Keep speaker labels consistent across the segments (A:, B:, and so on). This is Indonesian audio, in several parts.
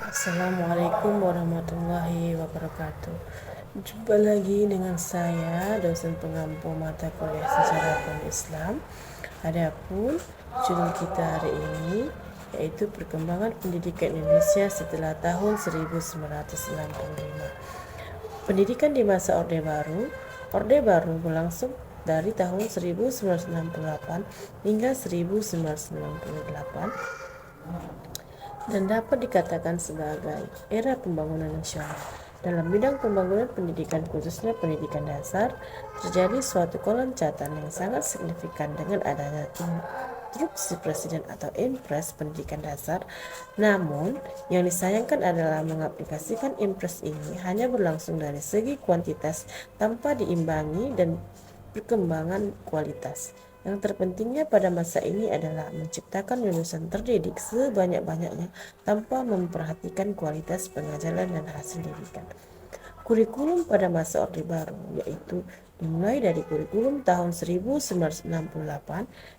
A: Assalamualaikum warahmatullahi wabarakatuh. Jumpa lagi dengan saya, dosen pengampu mata kuliah Sejarah dan Islam. Adapun judul kita hari ini yaitu perkembangan pendidikan Indonesia setelah tahun 1965. Pendidikan di masa Orde Baru. Orde Baru berlangsung dari tahun 1968 hingga 1998 dan dapat dikatakan sebagai era pembangunan nasional. Dalam bidang pembangunan pendidikan, khususnya pendidikan dasar, terjadi suatu loncatan yang sangat signifikan dengan adanya instruksi presiden atau impres pendidikan dasar. Namun, yang disayangkan adalah mengaplikasikan impres ini hanya berlangsung dari segi kuantitas tanpa diimbangi dan perkembangan kualitas. Yang terpentingnya pada masa ini adalah menciptakan lulusan terdidik sebanyak-banyaknya tanpa memperhatikan kualitas pengajaran dan hasil didikan. Kurikulum pada masa Orde Baru yaitu dimulai dari kurikulum tahun 1968,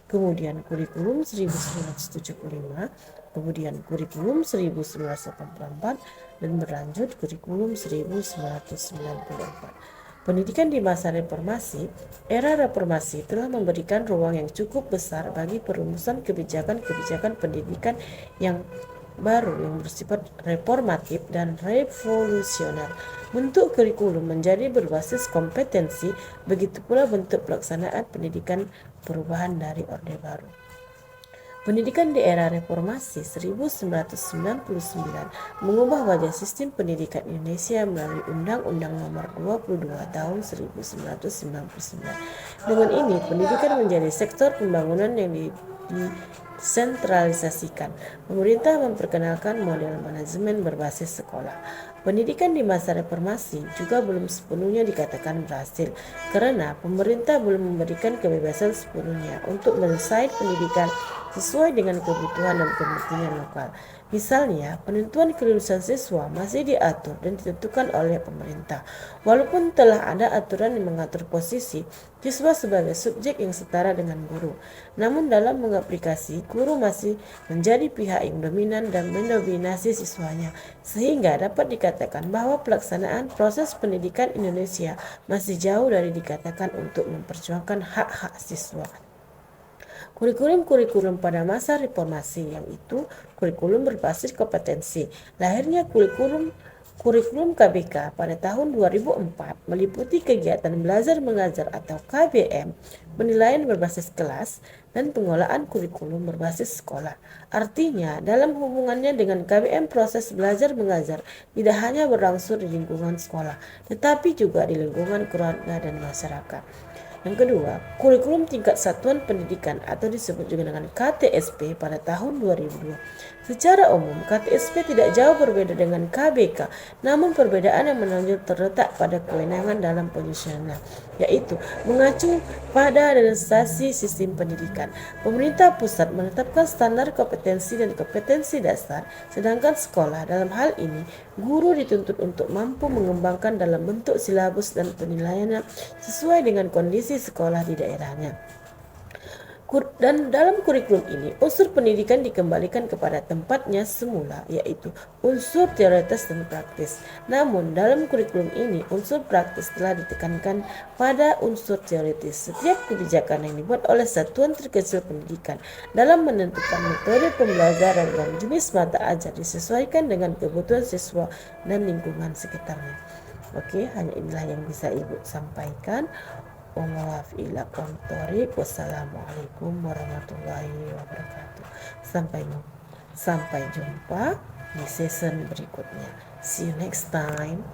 A: kemudian kurikulum 1975, kemudian kurikulum 1984, dan berlanjut kurikulum 1994. Pendidikan di masa reformasi. Era reformasi telah memberikan ruang yang cukup besar bagi perumusan kebijakan-kebijakan pendidikan yang baru yang bersifat reformatif dan revolusioner. Bentuk kurikulum menjadi berbasis kompetensi, begitu pula bentuk pelaksanaan pendidikan perubahan dari Orde Baru. Pendidikan di era reformasi 1999 mengubah wajah sistem pendidikan Indonesia melalui Undang-Undang Nomor 22 Tahun 1999. Dengan ini, pendidikan menjadi sektor pembangunan yang disentralisasikan. Pemerintah memperkenalkan model manajemen berbasis sekolah. Pendidikan di masa reformasi juga belum sepenuhnya dikatakan berhasil karena pemerintah belum memberikan kebebasan sepenuhnya untuk mendesain pendidikan sesuai dengan kebutuhan dan kepentingan lokal. Misalnya, penentuan kelulusan siswa masih diatur dan ditentukan oleh pemerintah. Walaupun telah ada aturan yang mengatur posisi siswa sebagai subjek yang setara dengan guru, namun dalam mengaplikasi, guru masih menjadi pihak yang dominan dan mendominasi siswanya, sehingga dapat dikatakan bahwa pelaksanaan proses pendidikan Indonesia masih jauh dari dikatakan untuk memperjuangkan hak-hak siswa. Kurikulum pada masa reformasi yang itu kurikulum berbasis kompetensi. Lahirnya kurikulum KBK pada tahun 2004 meliputi kegiatan belajar mengajar atau KBM, penilaian berbasis kelas, dan pengolahan kurikulum berbasis sekolah. Artinya, dalam hubungannya dengan KBM, proses belajar mengajar tidak hanya berlangsung di lingkungan sekolah, tetapi juga di lingkungan keluarga dan masyarakat. Yang kedua, kurikulum tingkat satuan pendidikan atau disebut juga dengan KTSP pada tahun 2002. Secara umum, KTSP tidak jauh berbeda dengan KBK, namun perbedaan yang menonjol terletak pada kewenangan dalam penyusunannya, yaitu mengacu pada administrasi sistem pendidikan. Pemerintah pusat menetapkan standar kompetensi dan kompetensi dasar, sedangkan sekolah dalam hal ini guru dituntut untuk mampu mengembangkan dalam bentuk silabus dan penilaiannya sesuai dengan kondisi sekolah di daerahnya. Dan dalam kurikulum ini, unsur pendidikan dikembalikan kepada tempatnya semula, yaitu unsur teoritis dan praktis. Namun, dalam kurikulum ini, unsur praktis telah ditekankan pada unsur teoritis. Setiap kebijakan yang dibuat oleh satuan terkecil pendidikan dalam menentukan metode pembelajaran dan jenis mata ajar disesuaikan dengan kebutuhan siswa dan lingkungan sekitarnya. Oke, hanya inilah yang bisa Ibu sampaikan. Wassalamualaikum warahmatullahi wabarakatuh. Sampai jumpa di season berikutnya. See you next time.